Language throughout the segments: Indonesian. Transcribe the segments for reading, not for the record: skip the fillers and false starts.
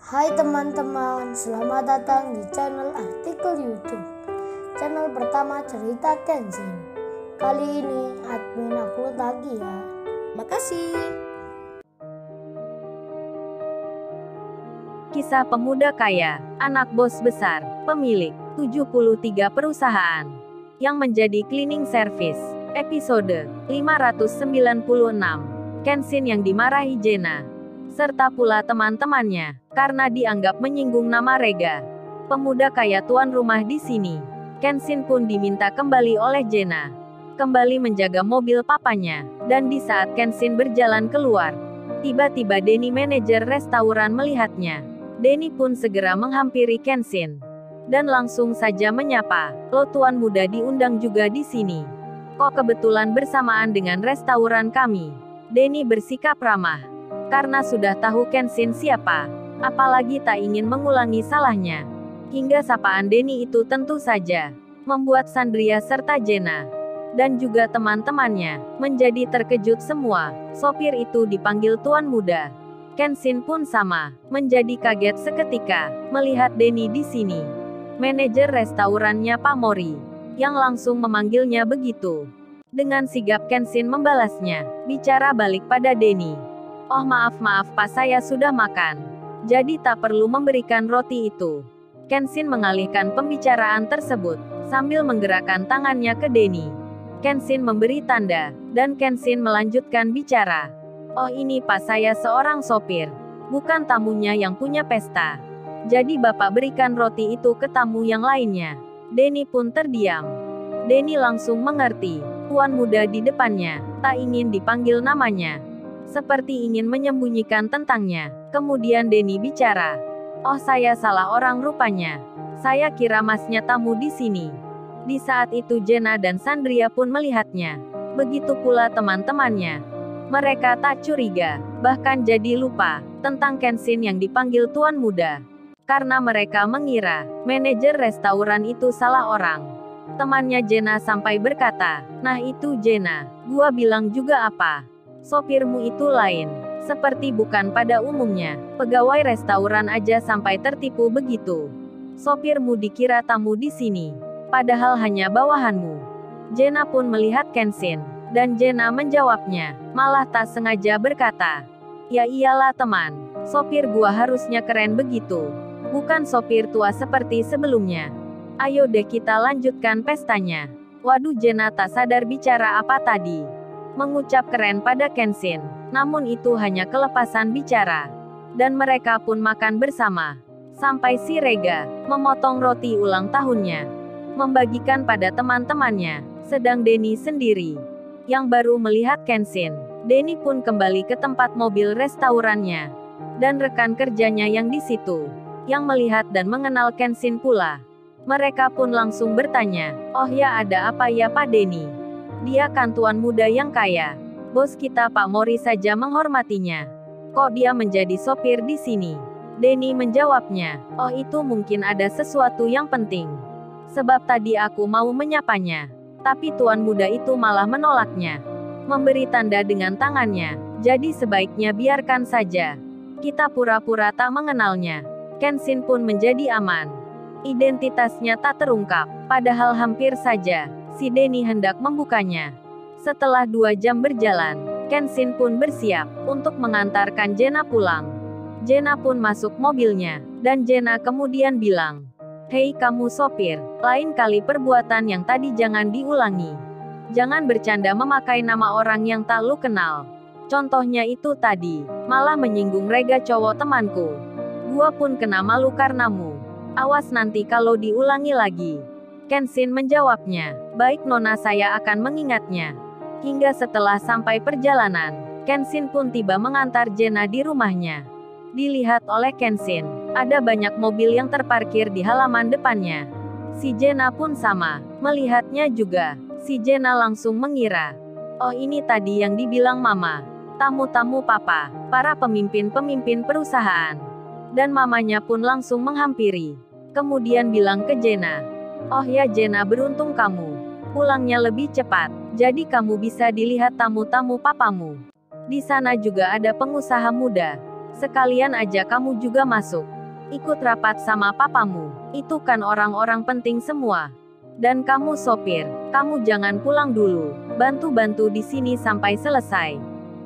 Hai teman-teman, selamat datang di channel artikel YouTube. Channel pertama cerita Kenshin. Kali ini admin upload lagi ya. Makasih. Kisah pemuda kaya, anak bos besar, pemilik 73 perusahaan, yang menjadi cleaning service. Episode 596. Kenshin yang dimarahi Jenna, serta pula teman-temannya, karena dianggap menyinggung nama Rega, pemuda kaya tuan rumah di sini. Kenshin pun diminta kembali oleh Jenna, kembali menjaga mobil papanya. Dan di saat Kenshin berjalan keluar, tiba-tiba Denny, manajer restoran, melihatnya. Denny pun segera menghampiri Kenshin dan langsung saja menyapa, "Lo tuan muda diundang juga di sini? Kok kebetulan bersamaan dengan restoran kami?" Denny bersikap ramah, karena sudah tahu Kenshin siapa, apalagi tak ingin mengulangi salahnya. Hingga sapaan Denny itu tentu saja membuat Sandria serta Jenna dan juga teman-temannya menjadi terkejut semua. Sopir itu dipanggil tuan muda. Kenshin pun sama, menjadi kaget seketika melihat Denny di sini. Manajer restorannya Pak Mori yang langsung memanggilnya begitu. Dengan sigap Kenshin membalasnya, bicara balik pada Denny. "Oh maaf Pak, saya sudah makan. Jadi tak perlu memberikan roti itu." Kenshin mengalihkan pembicaraan tersebut, sambil menggerakkan tangannya ke Denny. Kenshin memberi tanda, dan Kenshin melanjutkan bicara. "Oh ini Pak, saya seorang sopir, bukan tamunya yang punya pesta. Jadi Bapak berikan roti itu ke tamu yang lainnya." Denny pun terdiam. Denny langsung mengerti, tuan muda di depannya tak ingin dipanggil namanya, seperti ingin menyembunyikan tentangnya. Kemudian Denny bicara, "Oh saya salah orang rupanya. Saya kira masnya tamu di sini." Di saat itu Jenna dan Sandria pun melihatnya. Begitu pula teman-temannya. Mereka tak curiga, bahkan jadi lupa tentang Kenshin yang dipanggil tuan muda. Karena mereka mengira manajer restoran itu salah orang. Temannya Jenna sampai berkata, "Nah itu Jenna, gua bilang juga apa? Sopirmu itu lain. Seperti bukan pada umumnya. Pegawai restoran aja sampai tertipu begitu. Sopirmu dikira tamu di sini, padahal hanya bawahanmu." Jenna pun melihat Kenshin, dan Jenna menjawabnya, malah tak sengaja berkata, "Ya iyalah teman, sopir gua harusnya keren begitu. Bukan sopir tua seperti sebelumnya. Ayo deh kita lanjutkan pestanya." Waduh, Jenna tak sadar bicara apa tadi. Mengucap keren pada Kenshin, namun itu hanya kelepasan bicara. Dan mereka pun makan bersama. Sampai si Rega memotong roti ulang tahunnya, membagikan pada teman-temannya. Sedang Denny sendiri, yang baru melihat Kenshin. Denny pun kembali ke tempat mobil restorannya. Dan rekan kerjanya yang di situ, yang melihat dan mengenal Kenshin pula. Mereka pun langsung bertanya, "Oh ya, ada apa ya Pak Denny? Dia kan tuan muda yang kaya. Bos kita Pak Mori saja menghormatinya. Kok dia menjadi sopir di sini?" Denny menjawabnya, "Oh itu mungkin ada sesuatu yang penting. Sebab tadi aku mau menyapanya, tapi tuan muda itu malah menolaknya. Memberi tanda dengan tangannya. Jadi sebaiknya biarkan saja. Kita pura-pura tak mengenalnya." Kenshin pun menjadi aman. Identitasnya tak terungkap, padahal hampir saja si Denny hendak membukanya. Setelah 2 jam berjalan, Kenshin pun bersiap untuk mengantarkan Jenna pulang. Jenna pun masuk mobilnya, dan Jenna kemudian bilang, "Hei kamu sopir, lain kali perbuatan yang tadi jangan diulangi. Jangan bercanda memakai nama orang yang tak lu kenal. Contohnya itu tadi, malah menyinggung Rega cowok temanku. Gua pun kena malu karenamu. Awas nanti kalau diulangi lagi." Kenshin menjawabnya, "Baik Nona, saya akan mengingatnya." Hingga setelah sampai perjalanan, Kenshin pun tiba mengantar Jenna di rumahnya. Dilihat oleh Kenshin, ada banyak mobil yang terparkir di halaman depannya. Si Jenna pun sama, melihatnya juga. Si Jenna langsung mengira, "Oh ini tadi yang dibilang Mama. Tamu-tamu Papa, para pemimpin-pemimpin perusahaan." Dan mamanya pun langsung menghampiri. Kemudian bilang ke Jenna, "Oh ya Jenna, beruntung kamu. Pulangnya lebih cepat, jadi kamu bisa dilihat tamu-tamu papamu. Di sana juga ada pengusaha muda. Sekalian aja kamu juga masuk. Ikut rapat sama papamu. Itu kan orang-orang penting semua. Dan kamu sopir, kamu jangan pulang dulu. Bantu-bantu di sini sampai selesai.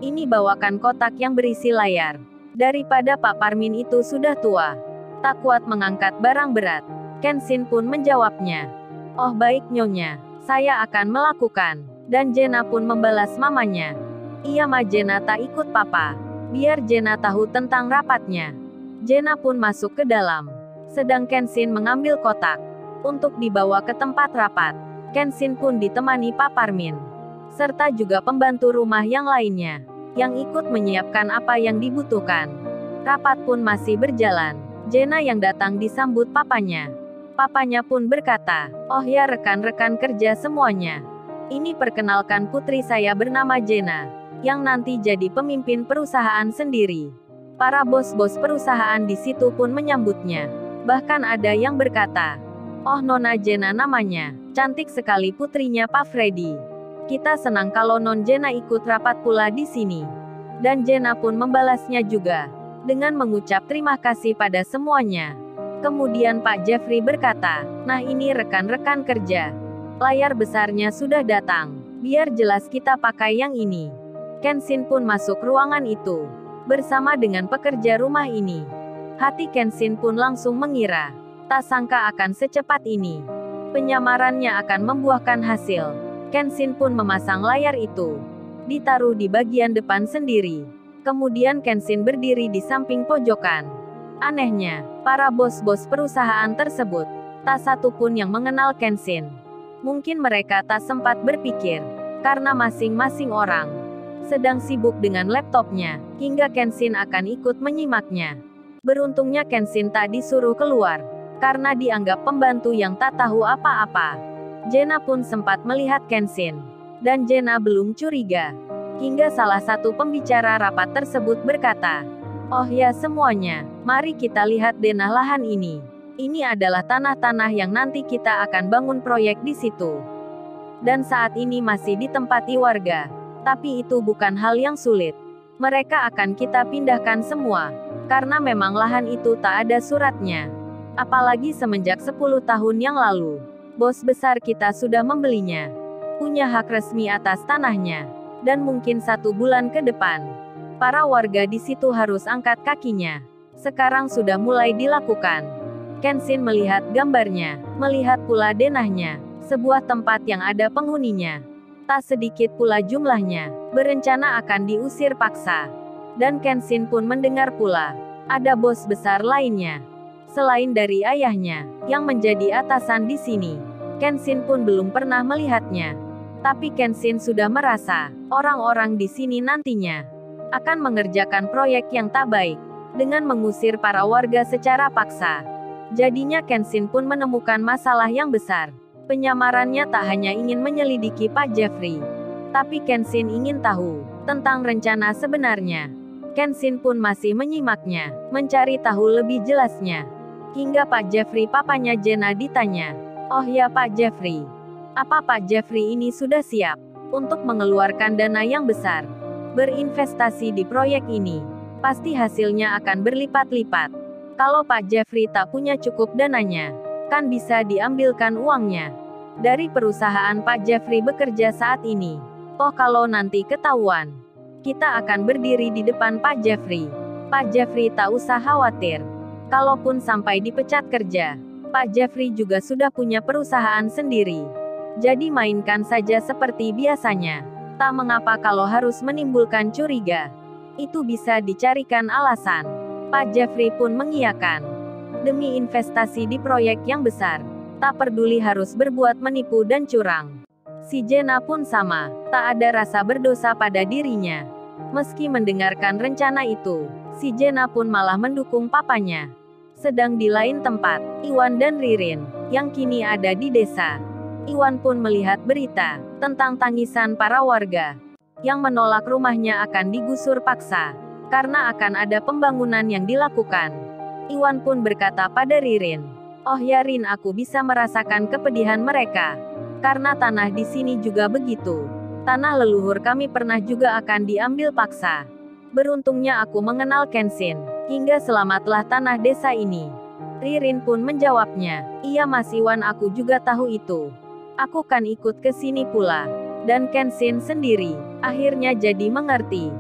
Ini bawakan kotak yang berisi layar. Daripada Pak Parmin itu sudah tua, tak kuat mengangkat barang berat. Kenshin pun menjawabnya. Oh baik Nyonya, saya akan melakukan. Dan Jenna pun membalas mamanya. Iya Ma, Jenna tak ikut papa. Biar Jenna tahu tentang rapatnya. Jenna pun masuk ke dalam. Sedang Kenshin mengambil kotak untuk dibawa ke tempat rapat. Kenshin pun ditemani Pak Parmin, serta juga pembantu rumah yang lainnya, yang ikut menyiapkan apa yang dibutuhkan. Rapat pun masih berjalan. Jenna yang datang disambut papanya. Papanya pun berkata, oh ya rekan-rekan kerja semuanya. Ini perkenalkan putri saya bernama Jenna, yang nanti jadi pemimpin perusahaan sendiri. Para bos-bos perusahaan di situ pun menyambutnya. Bahkan ada yang berkata, oh Nona Jenna namanya, cantik sekali putrinya Pak Freddy. Kita senang kalau Non Jenna ikut rapat pula di sini. Dan Jenna pun membalasnya juga, dengan mengucap terima kasih pada semuanya. Kemudian Pak Jeffrey berkata, nah ini rekan-rekan kerja. Layar besarnya sudah datang. Biar jelas kita pakai yang ini. Kenshin pun masuk ruangan itu, bersama dengan pekerja rumah ini. Hati Kenshin pun langsung mengira, tak sangka akan secepat ini. Penyamarannya akan membuahkan hasil. Kenshin pun memasang layar itu, ditaruh di bagian depan sendiri. Kemudian Kenshin berdiri di samping pojokan. Anehnya, para bos-bos perusahaan tersebut, tak satu pun yang mengenal Kenshin. Mungkin mereka tak sempat berpikir, karena masing-masing orang sedang sibuk dengan laptopnya, hingga Kenshin akan ikut menyimaknya. Beruntungnya Kenshin tak disuruh keluar, karena dianggap pembantu yang tak tahu apa-apa. Jenna pun sempat melihat Kenshin, dan Jenna belum curiga. Hingga salah satu pembicara rapat tersebut berkata, oh ya semuanya, mari kita lihat denah lahan ini. Ini adalah tanah-tanah yang nanti kita akan bangun proyek di situ. Dan saat ini masih ditempati warga. Tapi itu bukan hal yang sulit. Mereka akan kita pindahkan semua. Karena memang lahan itu tak ada suratnya. Apalagi semenjak 10 tahun yang lalu. Bos besar kita sudah membelinya. Punya hak resmi atas tanahnya. Dan mungkin 1 bulan ke depan, para warga di situ harus angkat kakinya. Sekarang sudah mulai dilakukan. Kenshin melihat gambarnya, melihat pula denahnya, sebuah tempat yang ada penghuninya. Tak sedikit pula jumlahnya, berencana akan diusir paksa. Dan Kenshin pun mendengar pula, ada bos besar lainnya. Selain dari ayahnya, yang menjadi atasan di sini. Kenshin pun belum pernah melihatnya. Tapi Kenshin sudah merasa, orang-orang di sini nantinya akan mengerjakan proyek yang tak baik, dengan mengusir para warga secara paksa. Jadinya Kenshin pun menemukan masalah yang besar. Penyamarannya tak hanya ingin menyelidiki Pak Jeffrey, tapi Kenshin ingin tahu tentang rencana sebenarnya. Kenshin pun masih menyimaknya, mencari tahu lebih jelasnya. Hingga Pak Jeffrey papanya Jenna ditanya, oh ya Pak Jeffrey, apa Pak Jeffrey ini sudah siap untuk mengeluarkan dana yang besar, berinvestasi di proyek ini? Pasti hasilnya akan berlipat-lipat. Kalau Pak Jeffrey tak punya cukup dananya, kan bisa diambilkan uangnya dari perusahaan Pak Jeffrey bekerja saat ini. Toh kalau nanti ketahuan, kita akan berdiri di depan Pak Jeffrey. Pak Jeffrey tak usah khawatir. Kalaupun sampai dipecat kerja, Pak Jeffrey juga sudah punya perusahaan sendiri. Jadi mainkan saja seperti biasanya. Tak mengapa kalau harus menimbulkan curiga. Itu bisa dicarikan alasan. Pak Jeffrey pun mengiyakan. Demi investasi di proyek yang besar, tak peduli harus berbuat menipu dan curang. Si Jenna pun sama, tak ada rasa berdosa pada dirinya. Meski mendengarkan rencana itu, si Jenna pun malah mendukung papanya. Sedang di lain tempat, Iwan dan Ririn, yang kini ada di desa. Iwan pun melihat berita tentang tangisan para warga yang menolak rumahnya akan digusur paksa, karena akan ada pembangunan yang dilakukan. Iwan pun berkata pada Ririn, oh ya Rin, aku bisa merasakan kepedihan mereka. Karena tanah di sini juga begitu. Tanah leluhur kami pernah juga akan diambil paksa. Beruntungnya aku mengenal Kenshin. Hingga selamatlah tanah desa ini. Ririn pun menjawabnya. Iya Mas Iwan, aku juga tahu itu. Aku kan ikut ke sini pula. Dan Kenshin sendiri akhirnya jadi mengerti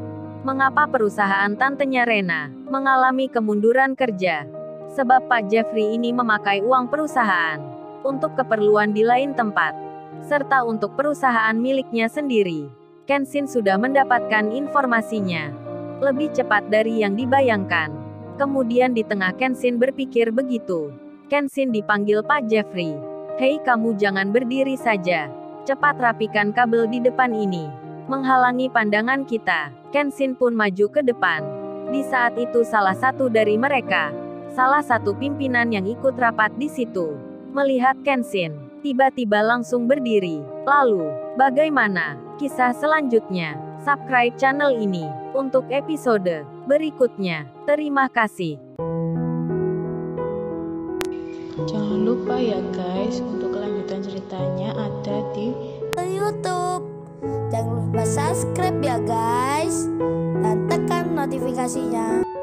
mengapa perusahaan tantenya Rena mengalami kemunduran kerja. Sebab Pak Jeffrey ini memakai uang perusahaan untuk keperluan di lain tempat, serta untuk perusahaan miliknya sendiri. Kenshin sudah mendapatkan informasinya lebih cepat dari yang dibayangkan. Kemudian di tengah Kenshin berpikir begitu, Kenshin dipanggil Pak Jeffrey. Hei kamu, jangan berdiri saja. Cepat rapikan kabel di depan ini. Menghalangi pandangan kita. Kenshin pun maju ke depan. Di saat itu salah satu dari mereka, salah satu pimpinan yang ikut rapat di situ, melihat Kenshin, tiba-tiba langsung berdiri. Lalu, bagaimana kisah selanjutnya? Subscribe channel ini untuk episode berikutnya. Terima kasih. Jangan lupa ya guys, untuk kelanjutan ceritanya ada di YouTube. Jangan lupa subscribe ya guys, dan tekan notifikasinya.